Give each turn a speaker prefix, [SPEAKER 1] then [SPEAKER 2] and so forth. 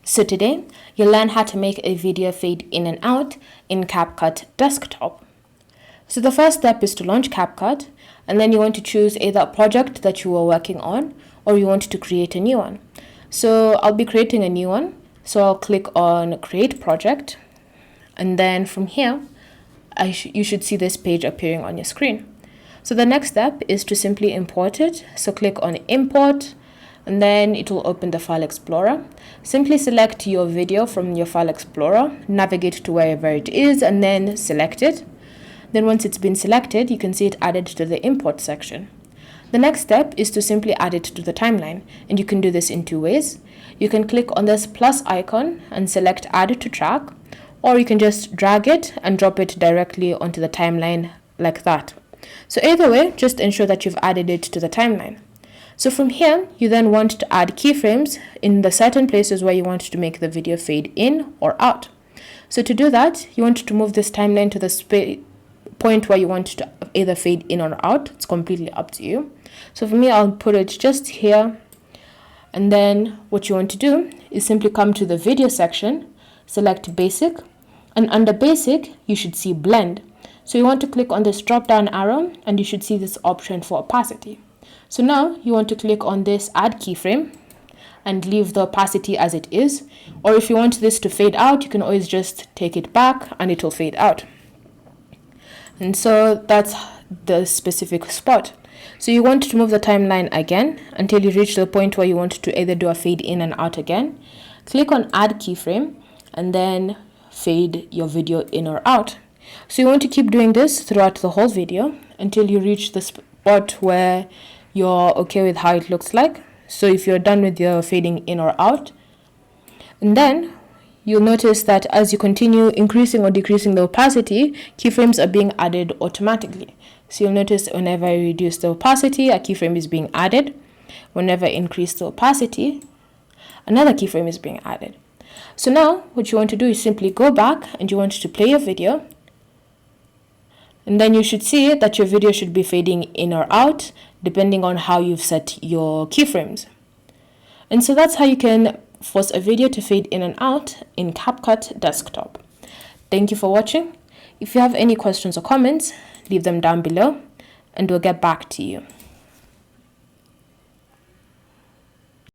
[SPEAKER 1] So today, you'll learn how to make a video fade in and out in CapCut Desktop. So the first step is to launch CapCut, and then you want to choose either a project that you are working on or you want to create a new one. So I'll be creating a new one. So I'll click on Create Project, and then from here, you should see this page appearing on your screen. So the next step is to simply import it. So click on Import, and then it will open the File Explorer. Simply select your video from your File Explorer, navigate to wherever it is, and then select it. Then once it's been selected, you can see it added to the import section. The next step is to simply add it to the timeline, and you can do this in two ways. You can click on this plus icon and select Add to Track, or you can just drag it and drop it directly onto the timeline like that. So either way, just ensure that you've added it to the timeline. So from here, you then want to add keyframes in the certain places where you want to make the video fade in or out. So to do that, you want to move this timeline to the point where you want to either fade in or out. It's completely up to you. So for me, I'll put it just here. And then what you want to do is simply come to the video section, select Basic, and under Basic, you should see Blend. So you want to click on this drop down arrow, and you should see this option for opacity. So now you want to click on this Add Keyframe and leave the opacity as it is. Or if you want this to fade out, you can always just take it back and it will fade out. And so that's the specific spot. So you want to move the timeline again until you reach the point where you want to either do a fade in and out again. Click on Add Keyframe and then fade your video in or out. So you want to keep doing this throughout the whole video until you reach the spot where you're okay with how it looks like. So if you're done with your fading in or out, and then you'll notice that as you continue increasing or decreasing the opacity, keyframes are being added automatically. So you'll notice whenever I reduce the opacity, a keyframe is being added. Whenever I increase the opacity, another keyframe is being added. So now what you want to do is simply go back and you want to play your video. And then you should see that your video should be fading in or out depending on how you've set your keyframes. And so that's how you can force a video to fade in and out in CapCut Desktop. Thank you for watching. If you have any questions or comments, leave them down below and we'll get back to you.